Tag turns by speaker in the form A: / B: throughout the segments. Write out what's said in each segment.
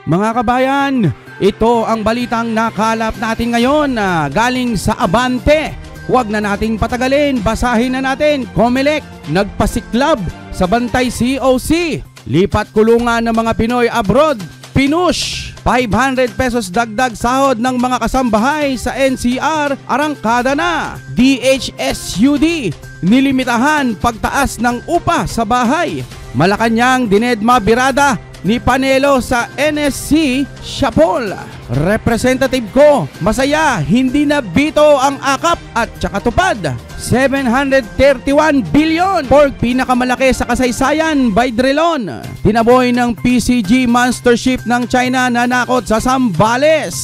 A: Mga kabayan, ito ang balitang nakalap natin ngayon na galing sa Abante. Huwag na nating patagalin, basahin na natin. COMELEC, nagpasiklab sa bantay COC. Lipat kulungan ng mga Pinoy abroad. Pinush, 500 pesos dagdag sahod ng mga kasambahay sa NCR, arangkada na. DHSUD, nilimitahan pagtaas ng upa sa bahay. Malacanang, dinedma birada ni Panelo sa NSC Siapol. Representative ko, masaya, hindi na bito ang akap at tsaka tupad. 731 billion for pinakamalaki sa kasaysayan by Drilon. Tinaboy ng PCG monster ship ng China na nakot sa Zambales.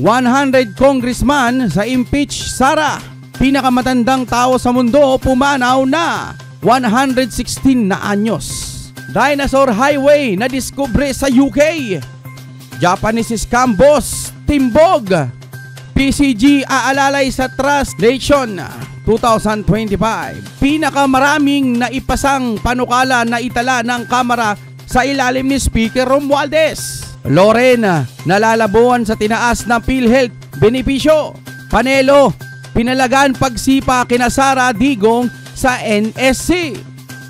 A: 100 congressman sa impeach Sara. Pinakamatandang tao sa mundo pumanaw na 116 na anyos. Dinosaur Highway na diskubre sa UK. Japanese scam boss timbog. PCG aalalay sa Trust Nation 2025. Pinakamaraming naipasang panukala na itala ng Kamara sa ilalim ni Speaker Romualdez. Lorena, nalalabuan sa tinaas ng PhilHealth benepisyo. Panelo, pinalagan pagsipa kina Sara Digong sa NSC.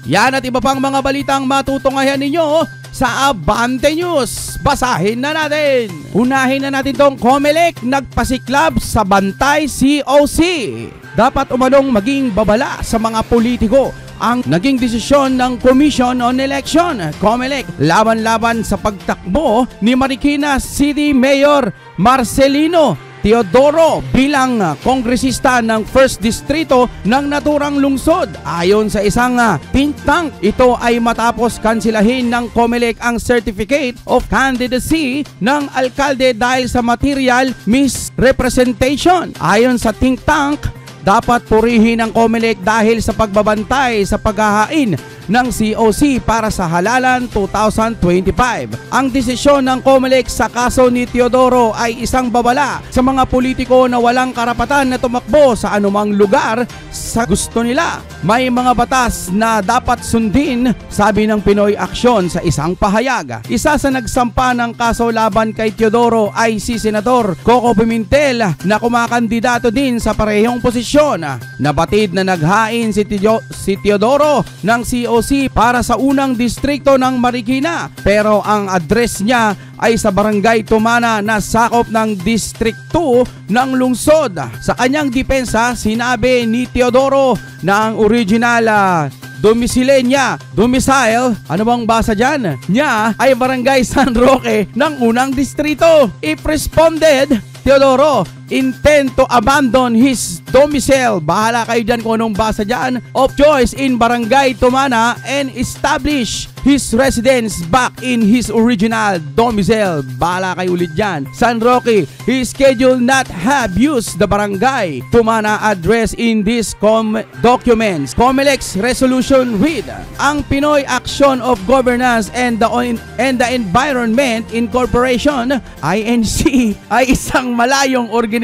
A: Yan at iba pang mga balitang matutunghayan ninyo sa Abante News. Basahin na natin. Unahin na natin tong COMELEC, nagpasiklab sa bantay COC. Dapat umanong maging babala sa mga politiko ang naging desisyon ng Commission on Election. COMELEC, laban-laban sa pagtakbo ni Marikina City Mayor Marcelino Teodoro bilang kongresista ng 1st Distrito ng naturang lungsod. Ayon sa isang think tank, ito ay matapos kansilahin ng COMELEC ang Certificate of Candidacy ng alkalde dahil sa material misrepresentation. Ayon sa think tank, dapat purihin ang COMELEC dahil sa pagbabantay sa paghahain ng COC para sa halalan 2025. Ang desisyon ng COMELEC sa kaso ni Teodoro ay isang babala sa mga politiko na walang karapatan na tumakbo sa anumang lugar sa gusto nila. May mga batas na dapat sundin, sabi ng Pinoy Aksyon sa isang pahayag. Isa sa nagsampa ng kaso laban kay Teodoro ay si Senador Coco Pimentel na kumakandidato din sa parehong posisyon. Nabatid na naghain si Teodoro ng COC para sa unang distrito ng Marikina, pero ang address niya ay sa Barangay Tumana na sakop ng District 2 ng lungsod. Sa kanyang depensa, sinabi ni Teodoro na ang original domicile, ano bang basa dyan? Niya ay Barangay San Roque ng unang distrito. If responded, Teodoro intend to abandon his domicile, bahala kayo dyan kung anong basa dyan, of choice in Barangay Tumana and establish his residence back in his original domicile. Bahala kayo ulit dyan. San Roque, he scheduled not have used the Barangay Tumana address in these documents. COMELEC's resolution read, ang Pinoy Action of Governance and the Environment Incorporation, INC, ay isang malayong organisasyon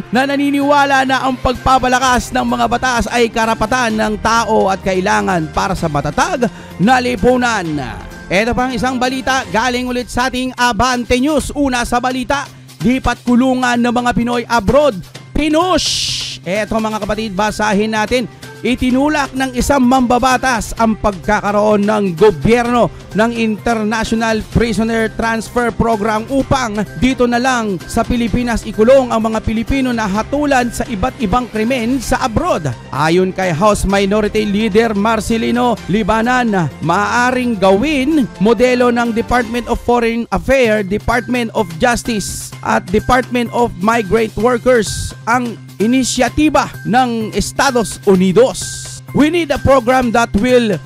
A: na naniniwala na ang pagpapalakas ng mga batas ay karapatan ng tao at kailangan para sa matatag na lipunan. Ito pang isang balita galing ulit sa ating Abante News. Una sa balita, lipat kulungan ng mga Pinoy abroad. Pinush! Ito mga kapatid, basahin natin. Itinulak ng isang mambabatas ang pagkakaroon ng gobyerno ng International Prisoner Transfer Program upang dito na lang sa Pilipinas ikulong ang mga Pilipino na hatulan sa iba't ibang krimen sa abroad. Ayon kay House Minority Leader Marcelino Libanan, maaaring gawin modelo ng Department of Foreign Affairs, Department of Justice at Department of Migrant Workers ang inisyatiba ng Estados Unidos. We need a program that will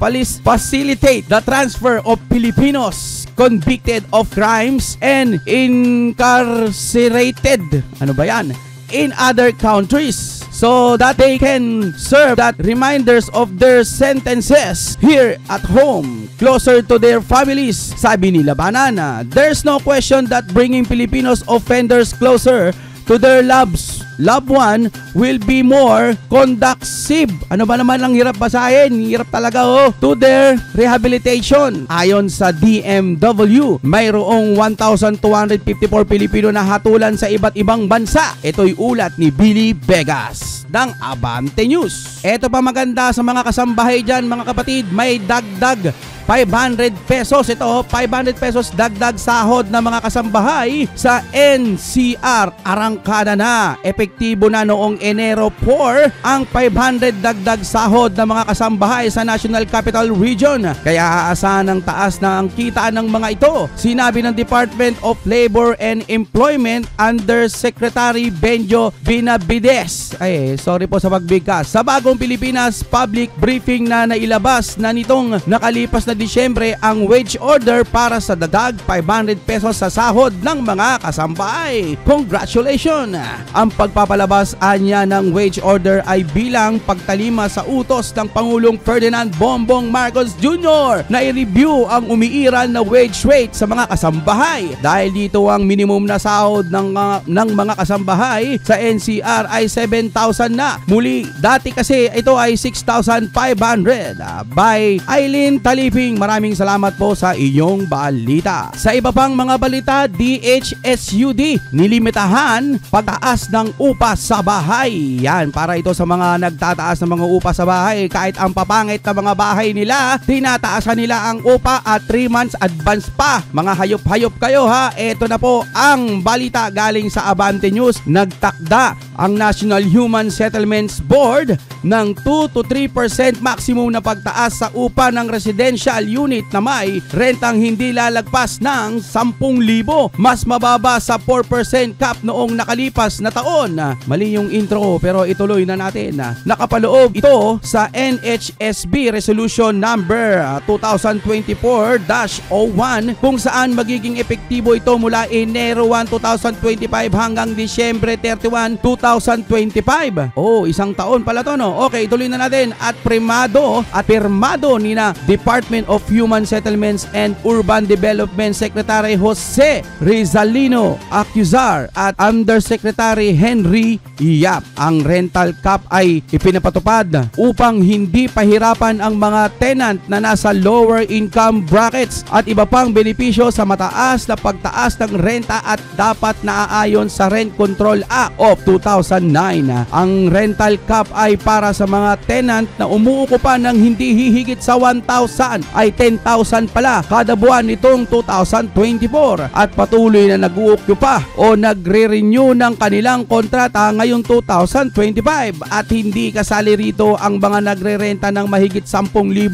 A: facilitate the transfer of Filipinos convicted of crimes and incarcerated in other countries so that they can serve that reminders of their sentences here at home, closer to their families. Sabi ni Labanan, there's no question that bringing Filipinos offenders closer to their loved loved one will be more conducive. Ano ba naman ang hirap basahin? Hirap talaga to their rehabilitation. Ayon sa DMW, mayroong 1,254 Pilipino na hatulan sa iba't ibang bansa. Ito'y ulat ni Billy Vegas ng Abante News. Ito pa maganda sa mga kasambahay dyan mga kapatid, may dagdag 500 pesos. Ito, 500 pesos dagdag sahod ng mga kasambahay sa NCR. Arangkada na. Epektibo na noong Enero 4 ang 500 dagdag sahod ng mga kasambahay sa National Capital Region. Kaya aasahan ng taas na ang kita ng mga ito. Sinabi ng Department of Labor and Employment Undersecretary Benjo Binavides. Sorry po sa pagbigkas. Sa Bagong Pilipinas public briefing na nailabas na nitong nakalipas na Disyembre ang wage order para sa dagdag 500 pesos sa sahod ng mga kasambahay. Congratulations! Ang pagpapalabas anya ng wage order ay bilang pagtalima sa utos ng Pangulong Ferdinand Bongbong Marcos Jr. na i-review ang umiiral na wage rate sa mga kasambahay. Dahil dito ang minimum na sahod ng mga kasambahay sa NCR ay 7,000 na. Muli, dati kasi ito ay 6,500. By Eileen Taliping, maraming salamat po sa inyong balita. Sa iba pang mga balita, DHSUD nilimitahan pagtaas ng upa sa bahay. Yan, para ito sa mga nagtataas ng mga upa sa bahay. Kahit ang papangit na mga bahay nila, tinataasan nila ang upa at 3 months advance pa. Mga hayop-hayop kayo ha. Ito na po ang balita galing sa Abante News. Nagtakda ang National Human Settlements Board ng 2 to 3% maximum na pagtaas sa upa ng residential unit na may rentang hindi lalagpas ng 10,000. Mas mababa sa 4% cap noong nakalipas na taon. Mali yung intro pero ituloy na natin. Nakapaloob ito sa NHSB Resolution Number 2024-01 kung saan magiging epektibo ito mula Enero 1, 2025 hanggang Disyembre 31, 2025. Isang taon pala to, no? Okay, tuloy na natin. At pirmado ni na Department of Human Settlements and Urban Development Secretary Jose Rizalino Acuzar at Undersecretary Henry Yap. Ang rental cap ay ipinapatupad upang hindi pahirapan ang mga tenant na nasa lower income brackets at iba pang benepisyo sa mataas na pagtaas ng renta at dapat naaayon sa Rent Control Act of 2009. Ang rental cap ay para sa mga tenant na umuukupa ng hindi hihigit sa 1,000 ay 10,000 pala kada buwan nitong 2024 at patuloy na nag-uukupa o nagre-renew ng kanilang kontrata ngayong 2025 at hindi kasali rito ang mga nagre-renta ng mahigit 10,000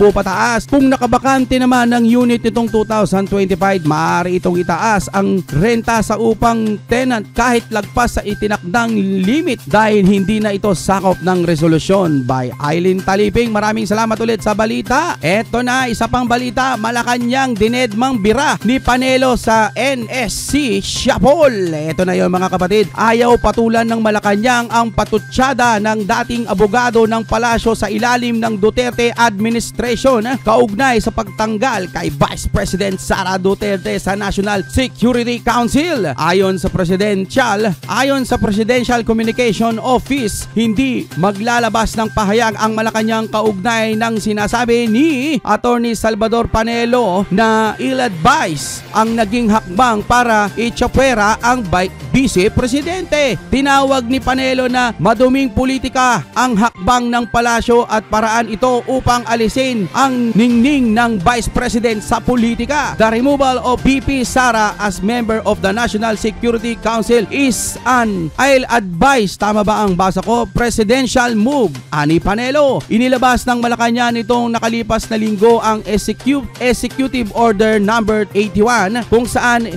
A: pataas. Kung nakabakante naman ng unit nitong 2025, maaari itong itaas ang renta sa upang tenant kahit lagpas sa itinakdang limit dahil hindi na ito sakop ng resolusyon. By Eileen Taliping, maraming salamat ulit sa balita. Eto na, isa pang balita, Malacanang dinedmang bira ni Panelo sa NSC Siapol. Eto na yon mga kapatid, ayaw patulan ng Malacanang ang patutsada ng dating abogado ng palasyo sa ilalim ng Duterte administration kaugnay sa pagtanggal kay Vice President Sara Duterte sa National Security Council. Ayon sa Presidential Communication Office, hindi maglalabas ng pahayag ang Malacanang kaugnay ng sinasabi ni Attorney Salvador Panelo na ill-advise ang naging hakbang para itsyapwera ang Vice Presidente. Tinawag ni Panelo na maduming politika ang hakbang ng palasyo at paraan ito upang alisin ang ningning ng Vice President sa politika. The removal of VP Sara as member of the National Security Council is an ill-advised, tama ba ang basa ko, presidential move, ani Panelo. Inilabas ng Malacanang nitong nakalipas na linggo ang Executive Order Number 81 kung saan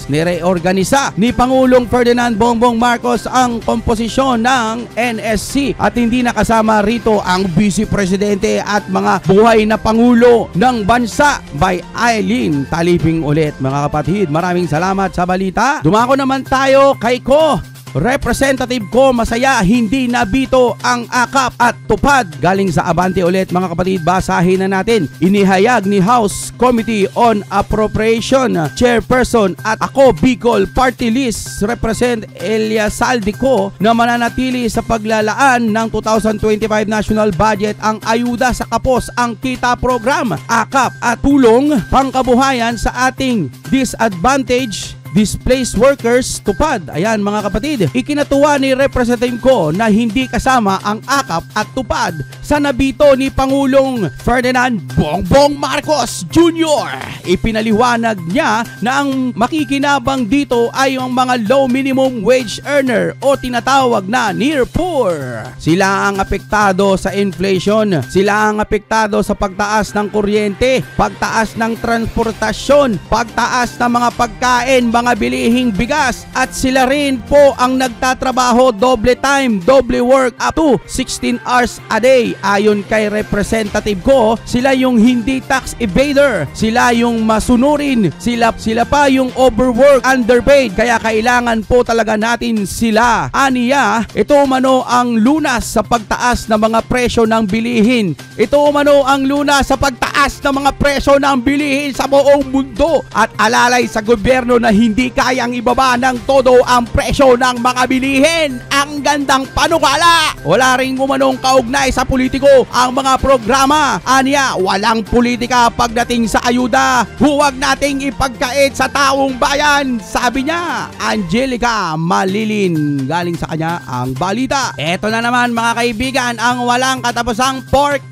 A: nireorganisa ni Pangulong Ferdinand Bongbong Marcos ang komposisyon ng NSC at hindi nakasama rito ang Vice Presidente at mga buhay na Pangulo ng bansa. By Eileen Taliping ulit mga kapatid, maraming salamat sa balita. Dumako naman tayo kay Ko Representative Ko masaya hindi nabito ang akap at tupad. Galing sa Abante ulit mga kapatid, basahin na natin. Inihayag ni House Committee on Appropriation Chairperson at Ako Bicol Party List Represent Elia Saldico na mananatili sa paglalaan ng 2025 national budget ang ayuda sa kapos, ang kita program, akap at tulong pangkabuhayan sa ating disadvantaged displaced workers, tupad. Ayan mga kapatid, ikinatuwa ni Representative Ko na hindi kasama ang akap at tupad sa nabito ni Pangulong Ferdinand Bongbong Marcos Jr. Ipinaliwanag niya na ang makikinabang dito ay ang mga low minimum wage earner o tinatawag na near poor. Sila ang apektado sa inflation, sila ang apektado sa pagtaas ng kuryente, pagtaas ng transportasyon, pagtaas ng mga pagkain, mga bilihing bigas, at sila rin po ang nagtatrabaho doble time, doble work up to 16 hours a day. Ayon kay Representative Ko, sila yung hindi tax evader, sila yung masunurin, sila pa yung overwork, underpaid, kaya kailangan po talaga natin sila. Aniya, ito umano ang lunas sa pagtaas ng mga presyo ng bilihin. Ito umano ang lunas sa pagtaas ng mga presyo ng bilihin sa buong mundo at alalay sa gobyerno na hindi kayang ibaba ng todo ang presyo ng mga bilihin. Ang gandang panukala. Wala rin umanong kaugnay sa politiko ang mga programa. Anya, walang politika pagdating sa ayuda. Huwag nating ipagkait sa taong bayan. Sabi niya, Angelica Malilin. Galing sa kanya ang balita. Eto na naman mga kaibigan, ang walang katapusang pork.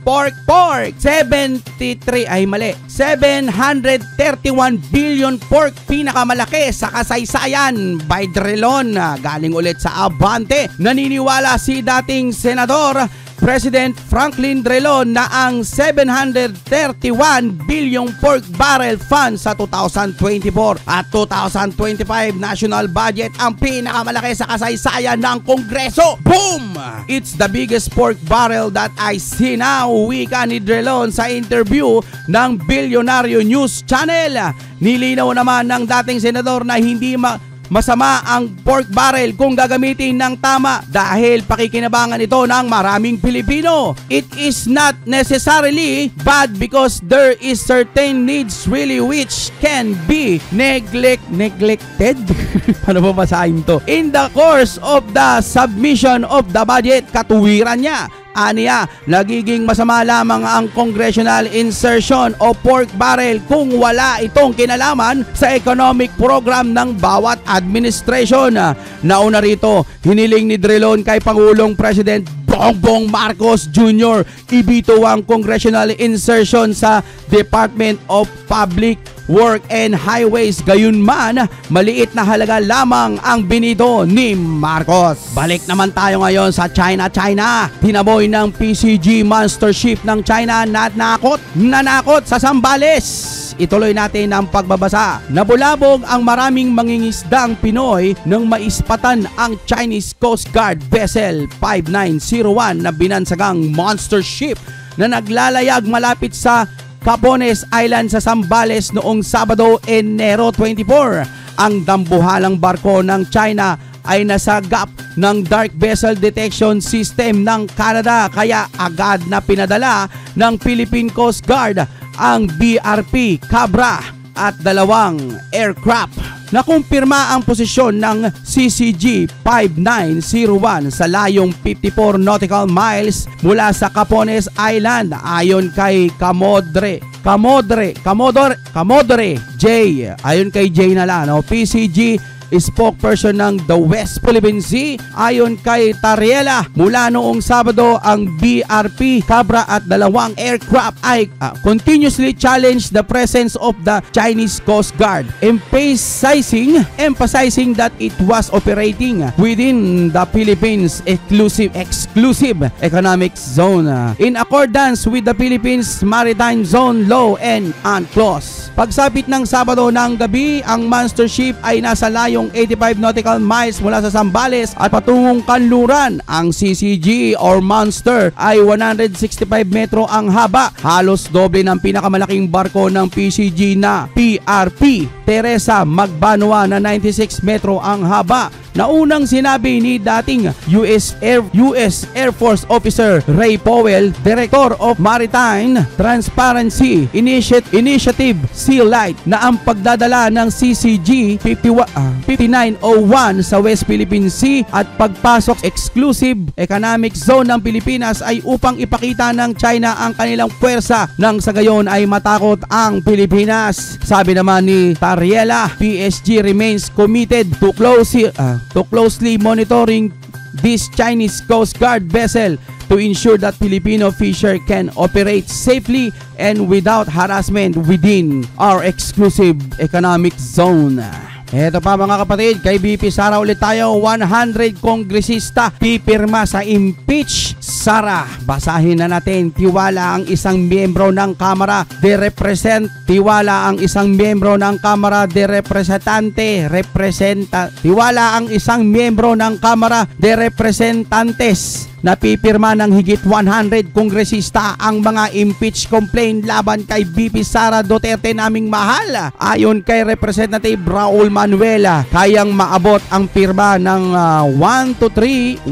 A: 731 billion pork, pinakamalaki sa kasaysayan by Drelon. Galing ulit sa Abante. Naniniwala si dating Senador President Franklin Drelon na ang 731 bilyong pork barrel fund sa 2024 at 2025 national budget ang pinakamalaki sa kasaysayan ng Kongreso. Boom! It's the biggest pork barrel that I see now, wika ni Drelon sa interview ng Bilyonaryo News Channel. Nilinaw naman ng dating senador na hindi masama ang pork barrel kung gagamitin ng tama dahil pakikinabangan ito ng maraming Pilipino. It is not necessarily bad because there is certain needs really which can be neglected. Ano ba basahin to? In the course of the submission of the budget, katuwiran niya. Aniya, nagiging masama lamang ang congressional insertion o pork barrel kung wala itong kinalaman sa economic program ng bawat administration. Nauna rito, hiniling ni Drelon kay Pangulong President Bongbong Marcos Jr. ibito ang congressional insertion sa Department of Public Work and Highways. Gayunman, maliit na halaga lamang ang binito ni Marcos. Balik naman tayo ngayon sa China. Tinaboy ng PCG monster ship ng China nanakot sa Zambales. Ituloy natin ang pagbabasa. Nabulabog ang maraming mangingisdang Pinoy nang maispatan ang Chinese Coast Guard vessel 5901 na binansagang monster ship na naglalayag malapit sa Capones Island sa Zambales noong Sabado, Enero 24. Ang dambuhalang barko ng China ay nasagap ng Dark Vessel Detection System ng Canada kaya agad na pinadala ng Philippine Coast Guard ang BRP Cabra at 2 aircraft. Nakumpirma ang posisyon ng CCG 5901 sa layong 54 nautical miles mula sa Capones Island. Ayon kay Commodore J. Ayon kay J na lang, no? PCG spokesperson ng the West Philippine Sea. Ayon kay Tariela, mula noong Sabado ang BRP Cabra at 2 aircraft ay continuously challenged the presence of the Chinese Coast Guard, emphasizing that it was operating within the Philippines exclusive economic zone in accordance with the Philippines Maritime Zone Law and UNCLOS. Pagsapit ng Sabado ng gabi, ang monster ship ay nasa layong 85 nautical miles mula sa Zambales at patungong kanluran. Ang CCG or Monster ay 165 metro ang haba, halos doble ng pinakamalaking barko ng PCG na PRP Teresa Magbanua na 96 metro ang haba, na unang sinabi ni dating US Air Force Officer Ray Powell, Director of Maritime Transparency Initiative SEALIGHT, na ang pagdadala ng CCG 5901 sa West Philippine Sea at pagpasok Exclusive Economic Zone ng Pilipinas ay upang ipakita ng China ang kanilang puwersa nang sa gayon ay matakot ang Pilipinas. Sabi naman ni Tariela, PSG remains committed to closely monitoring this Chinese Coast Guard vessel to ensure that Filipino fisher can operate safely and without harassment within our exclusive economic zone. Eto pa mga kapatid, kay BP Sara ulit tayo. 100 kongresista pipirma sa impeach Sara. Basahin na natin. Tiwala ang isang miyembro ng Kamara de Tiwala ang isang miyembro ng Kamara de Tiwala ang isang miyembro ng Kamara de Representantes na pipirma ng higit 100 kongresista ang mga impeach complaint laban kay BP Sara Duterte naming mahal. Ayon kay Representative Raul Manuela, kayang maabot ang pirma ng 1-3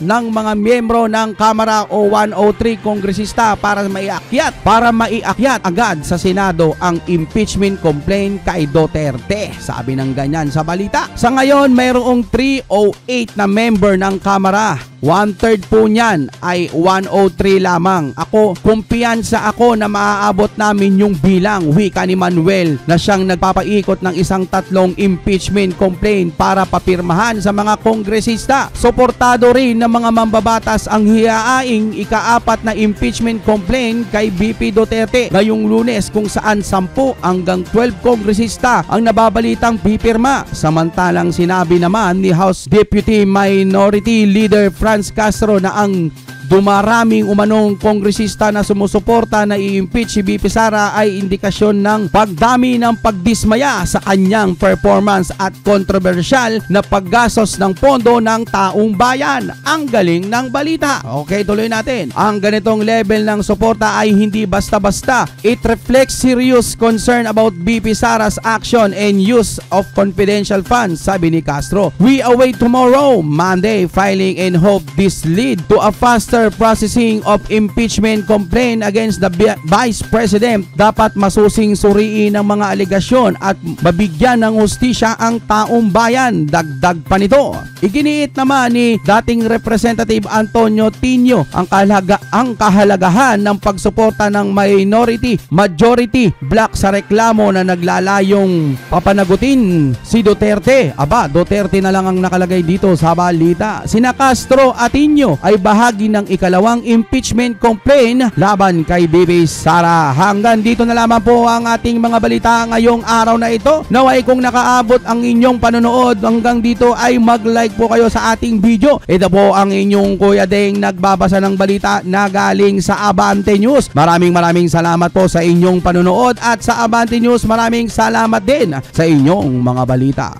A: ng mga miyembro ng Kamara o 103 kongresista para maiakyat agad sa Senado ang impeachment complaint kay Duterte. Sabi ng ganyan sa balita. Sa ngayon, mayroong 308 na member ng Kamara. 1/3 po niyan ay 103 lamang. Kumpiyansa ako na maaabot namin yung bilang, wika ni Manuel, na siyang nagpapaikot ng isang 3 impeachment complaint para papirmahan sa mga kongresista. Suportado rin ng mga mambabatas ang hiyaing ika-4 na impeachment complaint kay BP Duterte ngayong Lunes, kung saan 10 hanggang 12 kongresista ang nababalitang pipirma. Samantalang sinabi naman ni House Deputy Minority Leader Franz Castro na ang dumaraming umanong kongresista na sumusuporta na i-impeach si BP Sara ay indikasyon ng pagdami ng pagdismaya sa kanyang performance at kontrobersyal na paggastos ng pondo ng taong bayan. Ang galing ng balita. Okay, tuloy natin. Ang ganitong level ng suporta ay hindi basta-basta. It reflects serious concern about BP Sara's action and use of confidential funds, sabi ni Castro. We await tomorrow, Monday, filing and hope this lead to a faster processing of impeachment complaint against the Vice President. Dapat masusing suriin ang mga alegasyon at mabigyan ng hustisya ang taong bayan. Dagdag pa nito, iginiit naman ni dating Representative Antonio Tino ang kahalagahan ng pagsuporta ng majority bloc sa reklamo na naglalayong papanagutin si Duterte. Duterte na lang ang nakalagay dito sa balita. Sina Castro at Tino ay bahagi ng ikalawang impeachment complaint laban kay BP Sara. Hanggang dito na lamang po ang ating mga balita ngayong araw na ito. Naway kung nakaabot ang inyong panonood hanggang dito ay mag-like po kayo sa ating video. Ito po ang inyong Kuya Deng nagbabasa ng balita na galing sa Abante News. Maraming salamat po sa inyong panonood at sa Abante News maraming salamat din sa inyong mga balita.